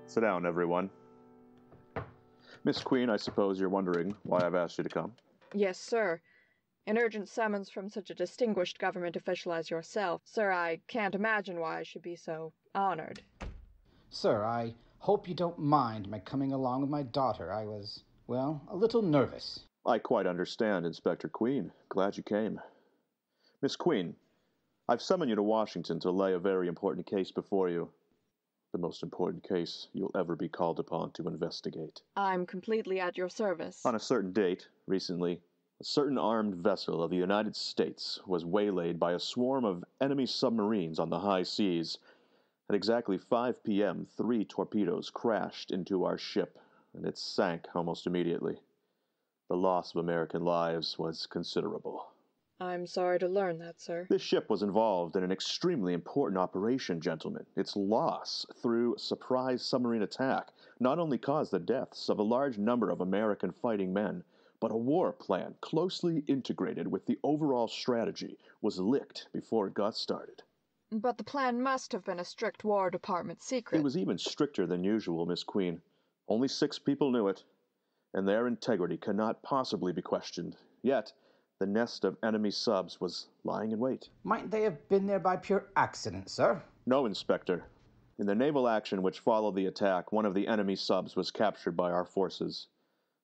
Sit down, everyone. Miss Queen, I suppose you're wondering why I've asked you to come. Yes, sir. An urgent summons from such a distinguished government official as yourself. Sir, I can't imagine why I should be so honored. Sir, I hope you don't mind my coming along with my daughter. I was, well, a little nervous. I quite understand, Inspector Queen. Glad you came. Miss Queen, I've summoned you to Washington to lay a very important case before you. The most important case you'll ever be called upon to investigate. I'm completely at your service. On a certain date, recently, a certain armed vessel of the United States was waylaid by a swarm of enemy submarines on the high seas. At exactly 5 p.m., 3 torpedoes crashed into our ship, and it sank almost immediately. The loss of American lives was considerable. I'm sorry to learn that, sir. This ship was involved in an extremely important operation, gentlemen. Its loss through surprise submarine attack not only caused the deaths of a large number of American fighting men, but a war plan closely integrated with the overall strategy was licked before it got started. But the plan must have been a strict War Department secret. It was even stricter than usual, Miss Queen. Only 6 people knew it, and their integrity cannot possibly be questioned. Yet, the nest of enemy subs was lying in wait. Might they have been there by pure accident, sir? No, Inspector. In the naval action which followed the attack, one of the enemy subs was captured by our forces.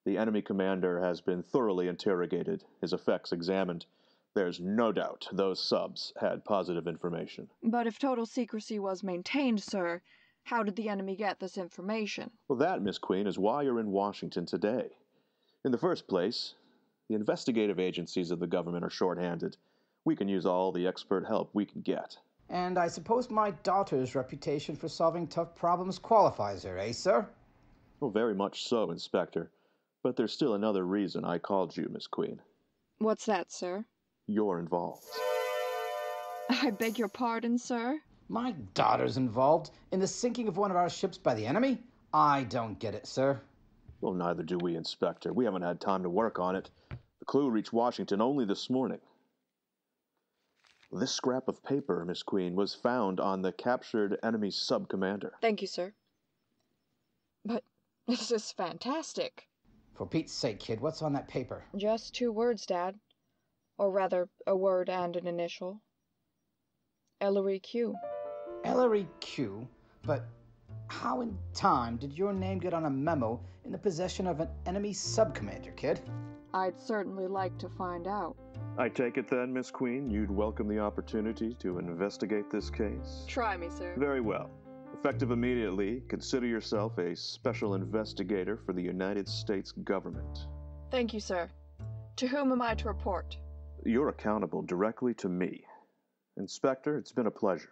The enemy commander has been thoroughly interrogated, his effects examined. There's no doubt those subs had positive information. But if total secrecy was maintained, sir, how did the enemy get this information? Well, that, Miss Queen, is why you're in Washington today. In the first place, the investigative agencies of the government are short-handed. We can use all the expert help we can get. And I suppose my daughter's reputation for solving tough problems qualifies her, eh, sir? Well, very much so, Inspector. But there's still another reason I called you, Miss Queen. What's that, sir? You're involved. I beg your pardon, sir? My daughter's involved in the sinking of one of our ships by the enemy? I don't get it, sir. Well, neither do we, Inspector. We haven't had time to work on it. The clue reached Washington only this morning. This scrap of paper, Miss Queen, was found on the captured enemy sub-commander. Thank you, sir. But this is fantastic. For Pete's sake, kid, what's on that paper? Just 2 words, Dad. Or rather, a word and an initial. Ellery Q. Ellery Q? But how in time did your name get on a memo in the possession of an enemy sub-commander, kid? I'd certainly like to find out. I take it then, Miss Queen, you'd welcome the opportunity to investigate this case? Try me, sir. Very well. Effective immediately, consider yourself a special investigator for the United States government. Thank you, sir. To whom am I to report? You're accountable directly to me. Inspector, it's been a pleasure.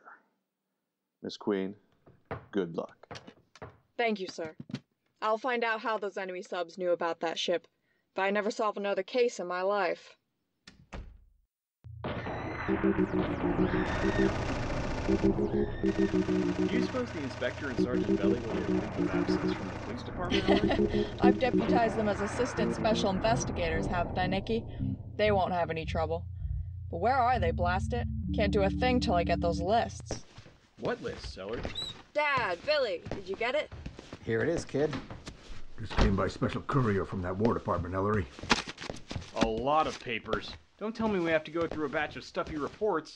Miss Queen, good luck. Thank you, sir. I'll find out how those enemy subs knew about that ship, if I never solve another case in my life. Do you suppose the inspector and Sergeant Belly will get leave of absence from the police department, Ellery? I've deputized them as assistant special investigators, haven't I, Nicky? They won't have any trouble. But where are they, blast it? Can't do a thing till I get those lists. What lists, Ellery? Dad, Billy, did you get it? Here it is, kid. Just came by special courier from that War Department, Ellery. A lot of papers. Don't tell me we have to go through a batch of stuffy reports.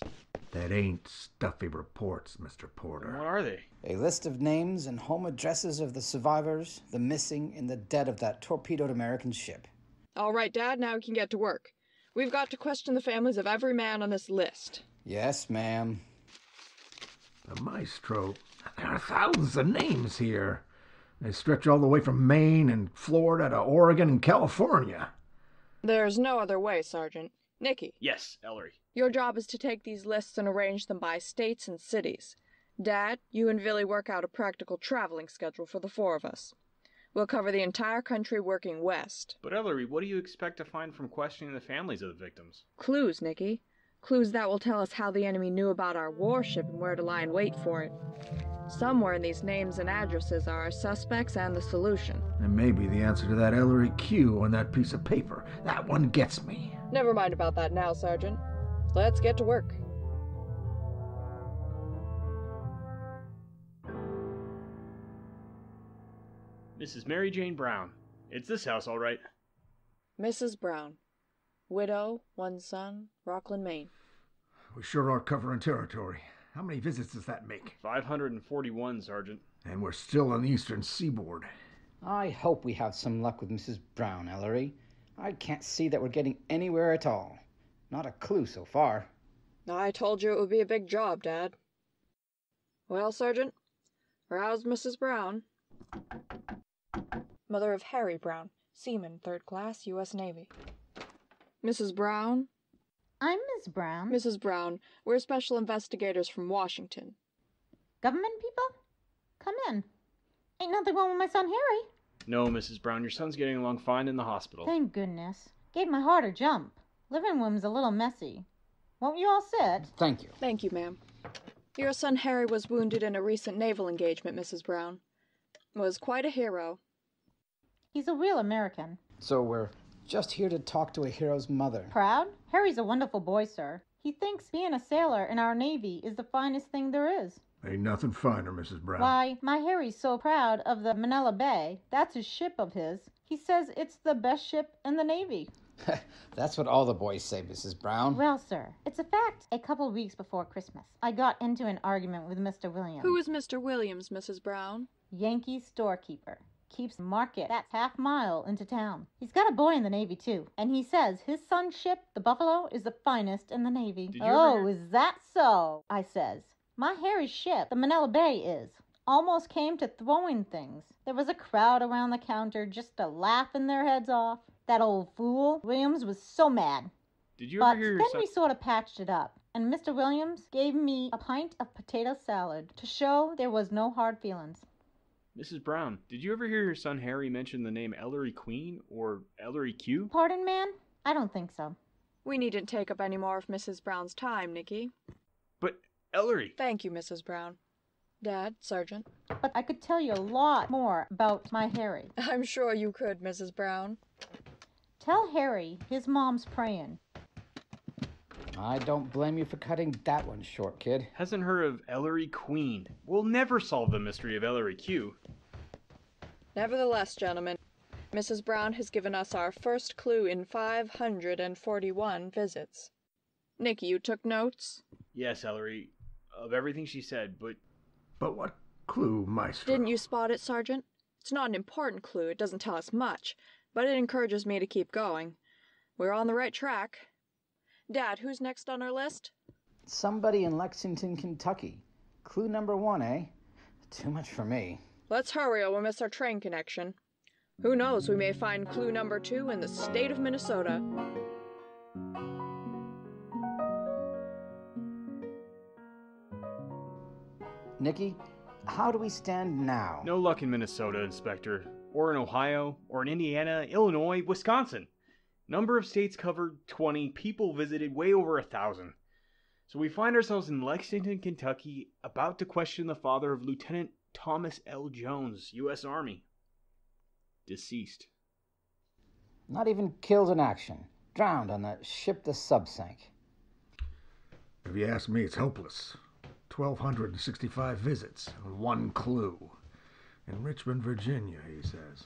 That ain't stuffy reports, Mr. Porter. What are they? A list of names and home addresses of the survivors, the missing, and the dead of that torpedoed American ship. All right, Dad, now we can get to work. We've got to question the families of every man on this list. Yes, ma'am. The Maestro, there are thousands of names here. They stretch all the way from Maine and Florida to Oregon and California. There's no other way, Sergeant. Nicky. Yes, Ellery. Your job is to take these lists and arrange them by states and cities. Dad, you and Billy work out a practical traveling schedule for the 4 of us. We'll cover the entire country working west. But Ellery, what do you expect to find from questioning the families of the victims? Clues, Nicky. Clues that will tell us how the enemy knew about our warship and where to lie in wait for it. Somewhere in these names and addresses are our suspects and the solution. And maybe the answer to that Ellery Q on that piece of paper. That one gets me. Never mind about that now, Sergeant. Let's get to work. Mrs. Mary Jane Brown. It's this house, all right. Mrs. Brown. Widow, one son, Rockland, Maine. We sure are covering territory. How many visits does that make? 541, Sergeant. And we're still on the eastern seaboard. I hope we have some luck with Mrs. Brown, Ellery. I can't see that we're getting anywhere at all. Not a clue so far. I told you it would be a big job, Dad. Well, Sergeant, how's Mrs. Brown? Mother of Harry Brown, seaman, 3rd class, U.S. Navy. Mrs. Brown? I'm Miss Brown. Mrs. Brown, we're special investigators from Washington. Government people? Come in. Ain't nothing wrong with my son Harry. No, Mrs. Brown, your son's getting along fine in the hospital. Thank goodness. Gave my heart a jump. Living room's a little messy. Won't you all sit? Thank you. Thank you, ma'am. Your son Harry was wounded in a recent naval engagement, Mrs. Brown. Was quite a hero. He's a real American. So we're just here to talk to a hero's mother. Proud? Harry's a wonderful boy, sir. He thinks being a sailor in our Navy is the finest thing there is. Ain't nothing finer, Mrs. Brown. Why, my Harry's so proud of the Manila Bay. That's his ship of his. He says it's the best ship in the Navy. That's what all the boys say, Mrs. Brown. Well, sir, it's a fact. A couple weeks before Christmas, I got into an argument with Mr. Williams. Who is Mr. Williams, Mrs. Brown? Yankee storekeeper. Keeps market. That's half-mile into town. He's got a boy in the Navy, too. And he says his son's ship, the Buffalo, is the finest in the Navy. Is that so? I says. My Harry's ship, the Manila Bay, is. Almost came to throwing things. There was a crowd around the counter just a laughing their heads off. That old fool, Williams, was so mad. Did you ever hear your then son... we sort of patched it up. And Mr. Williams gave me a pint of potato salad to show there was no hard feelings. Mrs. Brown, did you ever hear your son Harry mention the name Ellery Queen or Ellery Q? Pardon, man? I don't think so. We needn't take up any more of Mrs. Brown's time, Nicky. But Ellery... Thank you, Mrs. Brown. Dad, Sergeant. But I could tell you a lot more about my Harry. I'm sure you could, Mrs. Brown. Tell Harry his mom's praying. I don't blame you for cutting that one short, kid. Hasn't heard of Ellery Queen. We'll never solve the mystery of Ellery Q. Nevertheless, gentlemen, Mrs. Brown has given us our first clue in 541 visits. Nicky, you took notes? Yes, Ellery, of everything she said, but... But what clue, Maestro? Didn't you spot it, Sergeant? It's not an important clue, it doesn't tell us much, but it encourages me to keep going. We're on the right track. Dad, who's next on our list? Somebody in Lexington, Kentucky. Clue number 1, eh? Too much for me. Let's hurry or we'll miss our train connection. Who knows, we may find clue number 2 in the state of Minnesota. Nicky, how do we stand now? No luck in Minnesota, Inspector. Or in Ohio, or in Indiana, Illinois, Wisconsin. Number of states covered, 20. People visited, way over 1,000. So we find ourselves in Lexington, Kentucky, about to question the father of Lieutenant Thomas L. Jones, U.S. Army. Deceased. Not even killed in action. Drowned on the ship the sub sank. If you ask me, it's hopeless. 1,265 visits and one clue. In Richmond, Virginia, he says.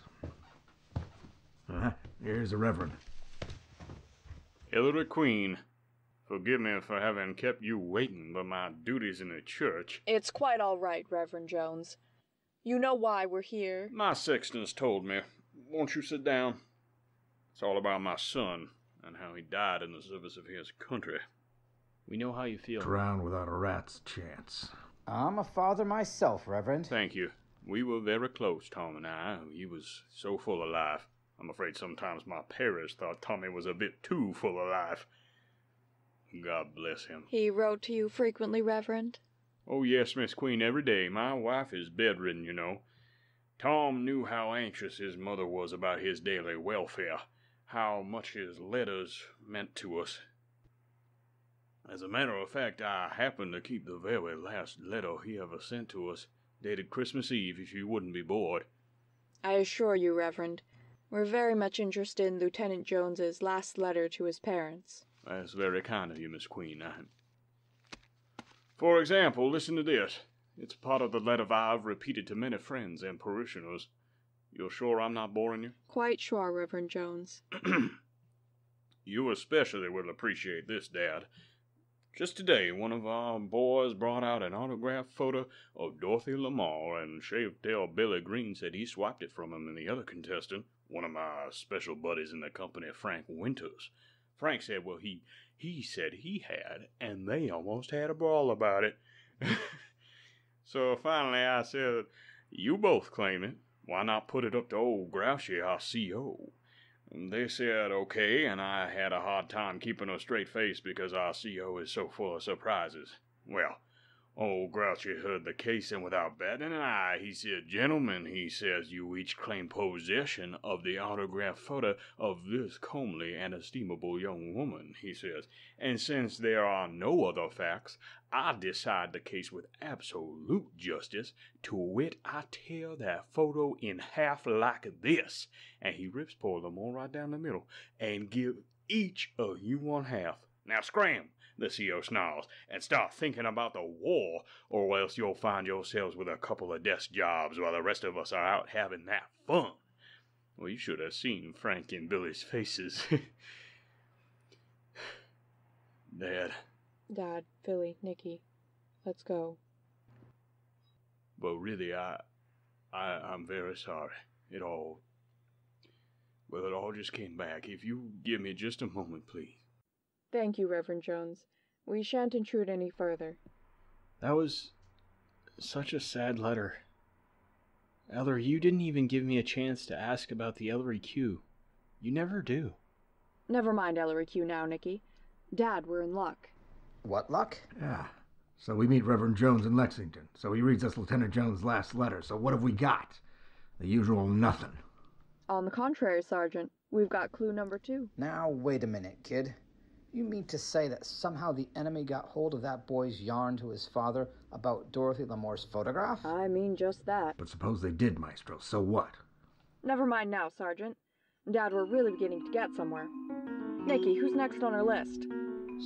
Here's the Reverend. Ellery Queen, forgive me for having kept you waiting, but my duties in the church... It's quite all right, Reverend Jones. You know why we're here. My sexton's told me. Won't you sit down? It's all about my son and how he died in the service of his country. We know how you feel. Drowned without a rat's chance. I'm a father myself, Reverend. Thank you. We were very close, Tom and I. He was so full of life. I'm afraid sometimes my parish thought Tommy was a bit too full of life. God bless him. He wrote to you frequently, Reverend? Oh, yes, Miss Queen, every day. My wife is bedridden, you know. Tom knew how anxious his mother was about his daily welfare, how much his letters meant to us. As a matter of fact, I happen to keep the very last letter he ever sent to us, dated Christmas Eve, if you wouldn't be bored. I assure you, Reverend, we're very much interested in Lieutenant Jones's last letter to his parents. That's very kind of you, Miss Queen. For example, listen to this. It's part of the letter I've repeated to many friends and parishioners. You're sure I'm not boring you? Quite sure, Reverend Jones. You especially will appreciate this, Dad. Just today, one of our boys brought out an autographed photo of Dorothy Lamar, and Shaved-Tail Billy Green said he swiped it from him and the other contestant, one of my special buddies in the company, Frank Winters. Frank said, well, he said he had, and they almost had a brawl about it. So finally I said, you both claim it. Why not put it up to old Grouchy, our CO? And they said okay, and I had a hard time keeping a straight face because our CO is so full of surprises. Well, old Grouchy heard the case, and without batting an eye, he said, gentlemen, he says, you each claim possession of the autographed photo of this comely and estimable young woman, he says, and since there are no other facts, I decide the case with absolute justice, to wit, I tear that photo in half like this, and he rips poor Lamar right down the middle, and give each of you one half. Now scram, the CO snarls, and start thinking about the war, or else you'll find yourselves with a couple of desk jobs while the rest of us are out having that fun. Well, you should have seen Frank and Billy's faces. Dad, Billy, Nicky, let's go. But really, I'm very sorry. It all just came back. If you give me just a moment, please. Thank you, Reverend Jones. We shan't intrude any further. That was such a sad letter. Ellery, you didn't even give me a chance to ask about the Ellery Q. You never do. Never mind Ellery Q now, Nicky. Dad, we're in luck. What luck? Yeah. So we meet Reverend Jones in Lexington. So he reads us Lieutenant Jones' last letter. So what have we got? The usual nothing. On the contrary, Sergeant, we've got clue number 2. Now, wait a minute, kid. You mean to say that somehow the enemy got hold of that boy's yarn to his father about Dorothy Lamore's photograph? I mean just that. But suppose they did, Maestro. So what? Never mind now, Sergeant. Dad, we're really beginning to get somewhere. Nicky, who's next on our list?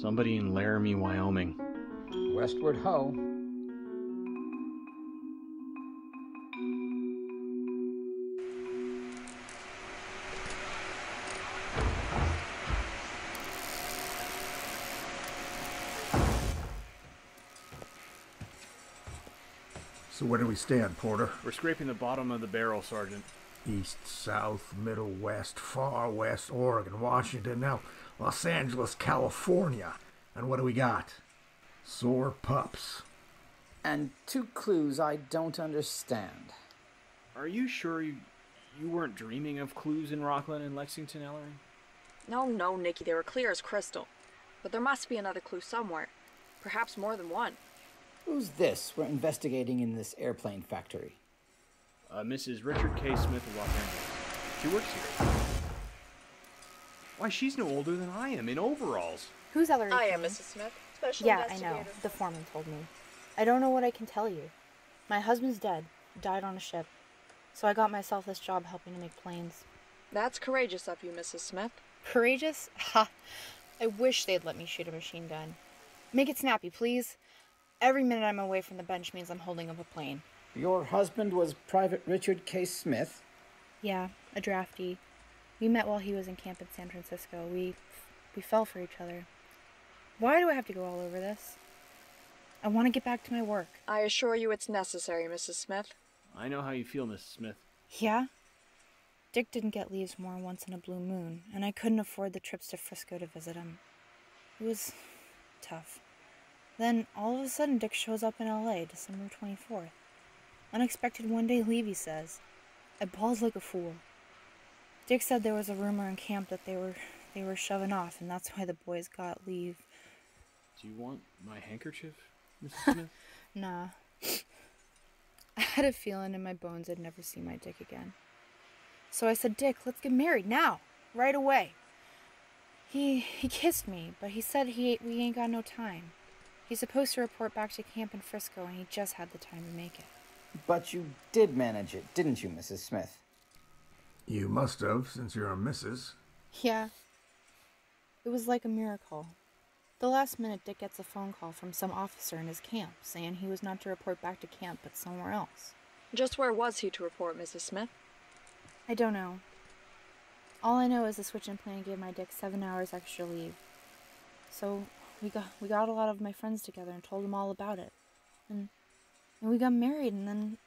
Somebody in Laramie, Wyoming. Westward ho. So where do we stand, Porter? We're scraping the bottom of the barrel, Sergeant. East, south, middle, west, far west, Oregon, Washington, now Los Angeles, California. And what do we got? Sore pups. And 2 clues I don't understand. Are you sure you weren't dreaming of clues in Rockland and Lexington, Ellery? No, Nicky, they were clear as crystal. But there must be another clue somewhere. Perhaps more than one. Who's this we're investigating in this airplane factory? Mrs. Richard K. Smith of Los Angeles. She works here. Why, she's no older than I am, in overalls. Who's Ellery? I am Mrs. Smith, special Yeah, I investigator. know. The foreman told me. I don't know what I can tell you. My husband's dead. Died on a ship. So I got myself this job helping to make planes. That's courageous of you, Mrs. Smith. Courageous? Ha! I wish they'd let me shoot a machine gun. Make it snappy, please. Every minute I'm away from the bench means I'm holding up a plane. Your husband was Private Richard K. Smith? Yeah, a draftee. We met while he was in camp in San Francisco. We fell for each other. Why do I have to go all over this? I want to get back to my work. I assure you it's necessary, Mrs. Smith. I know how you feel, Mrs. Smith. Yeah? Dick didn't get leaves more once in a blue moon, and I couldn't afford the trips to Frisco to visit him. It was tough. Then, all of a sudden, Dick shows up in L.A., December 24th. Unexpected one-day leave, he says. I bawled like a fool. Dick said there was a rumor in camp that they were shoving off, and that's why the boys got leave. Do you want my handkerchief, Mrs. Smith? Nah. I had a feeling in my bones I'd never see my Dick again. So I said, Dick, let's get married now, right away. He kissed me, but he said we ain't got no time. He's supposed to report back to camp in Frisco, and he just had the time to make it. But you did manage it, didn't you, Mrs. Smith? You must have, since you're a Mrs. Yeah. It was like a miracle. The last minute, Dick gets a phone call from some officer in his camp, saying he was not to report back to camp, but somewhere else. Just where was he to report, Mrs. Smith? I don't know. All I know is the switching plan gave my dick 7 hours extra leave. So we got a lot of my friends together and told them all about it. And we got married, and then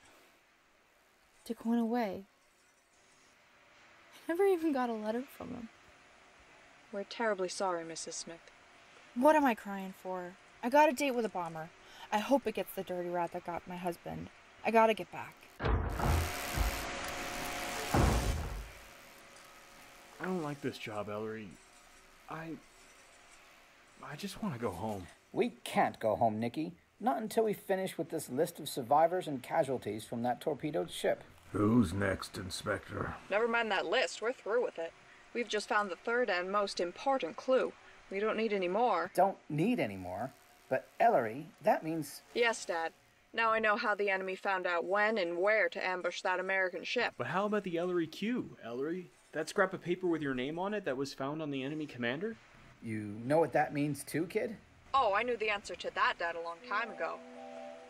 Dick went away. I never even got a letter from him. We're terribly sorry, Mrs. Smith. What am I crying for? I got a date with a bomber. I hope it gets the dirty rat that got my husband. I gotta get back. I don't like this job, Ellery. I just want to go home. We can't go home, Nicky. Not until we finish with this list of survivors and casualties from that torpedoed ship. Who's next, Inspector? Never mind that list. We're through with it. We've just found the third and most important clue. We don't need any more. Don't need any more? But Ellery, that means... Yes, Dad. Now I know how the enemy found out when and where to ambush that American ship. But how about the Ellery Q, Ellery? That scrap of paper with your name on it that was found on the enemy commander? You know what that means too, kid? Oh, I knew the answer to that, Dad, a long time ago.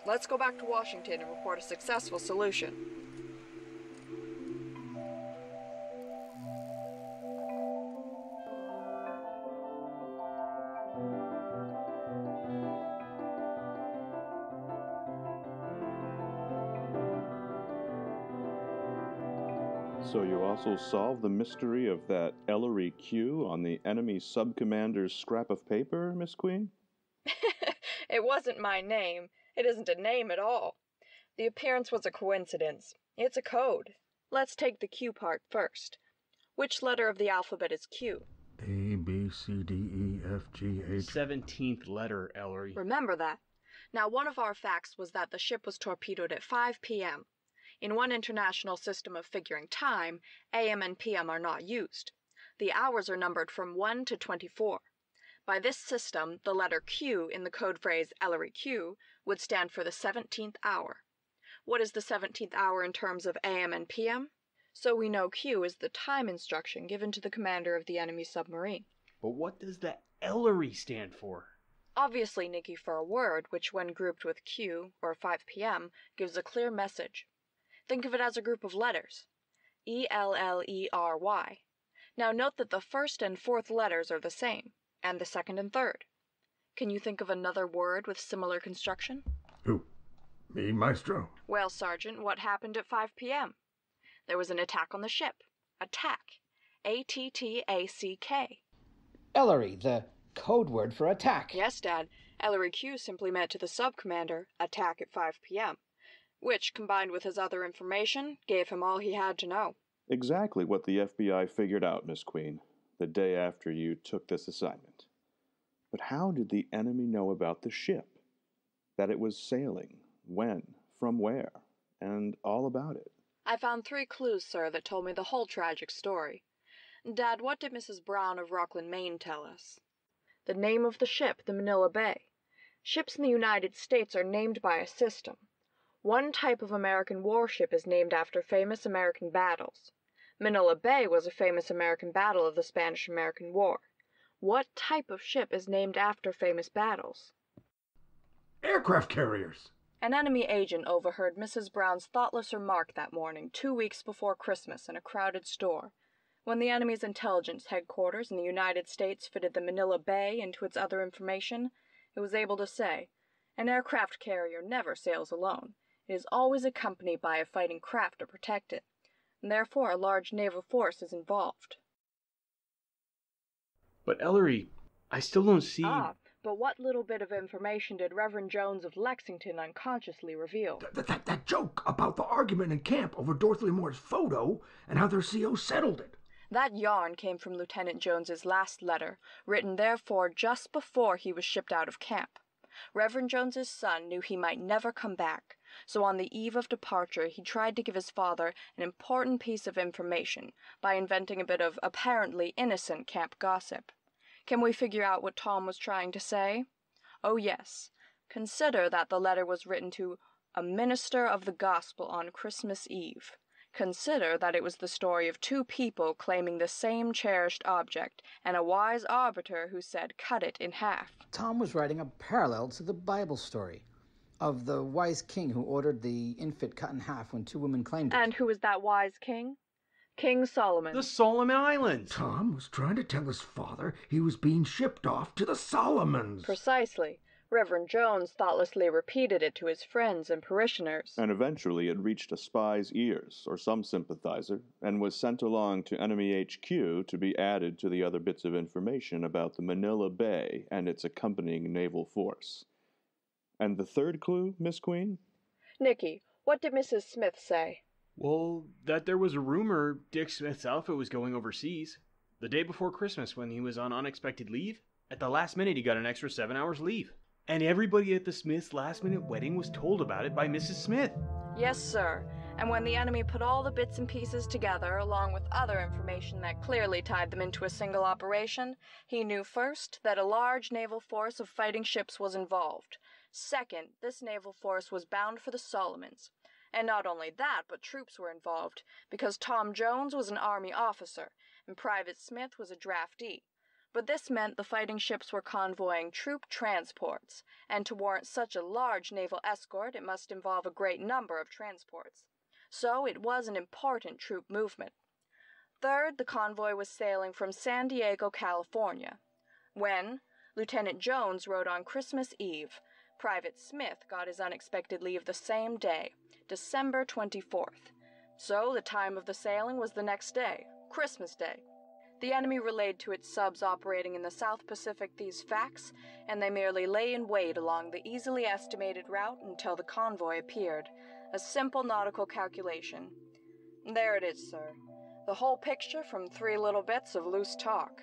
Let's go back to Washington and report a successful solution. So you also solved the mystery of that Ellery Q on the enemy subcommander's scrap of paper, Miss Queen? It wasn't my name. It isn't a name at all. The appearance was a coincidence. It's a code. Let's take the Q part first. Which letter of the alphabet is Q? A, B, C, D, E, F, G, H... 17th letter, Ellery. Remember that. Now, one of our facts was that the ship was torpedoed at 5 p.m. In one international system of figuring time, AM and PM are not used. The hours are numbered from 1 to 24. By this system, the letter Q in the code phrase Ellery Q would stand for the 17th hour. What is the 17th hour in terms of AM and PM? So we know Q is the time instruction given to the commander of the enemy submarine. But what does the Ellery stand for? Obviously, Nicky, for a word which, when grouped with Q, or 5 p.m., gives a clear message. Think of it as a group of letters. E-L-L-E-R-Y. Now note that the first and fourth letters are the same, and the second and third. Can you think of another word with similar construction? Who? Me, Maestro? Well, Sergeant, what happened at 5 p.m.? There was an attack on the ship. Attack. A-T-T-A-C-K. Ellery, the code word for attack. Yes, Dad. Ellery Q simply meant to the sub-commander, attack at 5 p.m., which, combined with his other information, gave him all he had to know. Exactly what the FBI figured out, Miss Queen, the day after you took this assignment. But how did the enemy know about the ship? That it was sailing, when, from where, and all about it? I found 3 clues, sir, that told me the whole tragic story. Dad, what did Mrs. Brown of Rockland, Maine, tell us? The name of the ship, the Manila Bay. Ships in the United States are named by a system. One type of American warship is named after famous American battles. Manila Bay was a famous American battle of the Spanish-American War. What type of ship is named after famous battles? Aircraft carriers! An enemy agent overheard Mrs. Brown's thoughtless remark that morning, 2 weeks before Christmas, in a crowded store. When the enemy's intelligence headquarters in the United States fitted the Manila Bay into its other information, it was able to say, "An aircraft carrier never sails alone. It is always accompanied by a fighting craft to protect it, and therefore a large naval force is involved." But Ellery, I still don't see... But what little bit of information did Reverend Jones of Lexington unconsciously reveal? That joke about the argument in camp over Dorothy Moore's photo and how their CO settled it. That yarn came from Lieutenant Jones's last letter, written therefore just before he was shipped out of camp. Reverend Jones's son knew he might never come back, so on the eve of departure he tried to give his father an important piece of information by inventing a bit of apparently innocent camp gossip. Can we figure out what Tom was trying to say? Oh yes. Consider that the letter was written to a minister of the gospel on Christmas Eve. Consider that it was the story of 2 people claiming the same cherished object, and a wise arbiter who said, "Cut it in half." Tom was writing a parallel to the Bible story of the wise king who ordered the infant cut in half when 2 women claimed it. And who was that wise king? King Solomon. The Solomon Islands! Tom was trying to tell his father he was being shipped off to the Solomons. Precisely. Reverend Jones thoughtlessly repeated it to his friends and parishioners. And eventually it reached a spy's ears, or some sympathizer, and was sent along to enemy HQ to be added to the other bits of information about the Manila Bay and its accompanying naval force. And the third clue, Miss Queen? Nicky, what did Mrs. Smith say? Well, that there was a rumor Dick Smith's outfit was going overseas. The day before Christmas, when he was on unexpected leave, at the last minute he got an extra 7 hours leave. And everybody at the Smiths' last-minute wedding was told about it by Mrs. Smith. Yes, sir. And when the enemy put all the bits and pieces together, along with other information that clearly tied them into a single operation, he knew first that a large naval force of fighting ships was involved. Second, this naval force was bound for the Solomons. And not only that, but troops were involved, because Tom Jones was an Army officer, and Private Smith was a draftee. But this meant the fighting ships were convoying troop transports, and to warrant such a large naval escort it must involve a great number of transports. So it was an important troop movement. Third, the convoy was sailing from San Diego, California. When Lieutenant Jones rode on Christmas Eve, Private Smith got his unexpected leave the same day, December 24th. So the time of the sailing was the next day, Christmas Day. The enemy relayed to its subs operating in the South Pacific these facts, and they merely lay in wait along the easily estimated route until the convoy appeared. A simple nautical calculation. There it is, sir. The whole picture from 3 little bits of loose talk.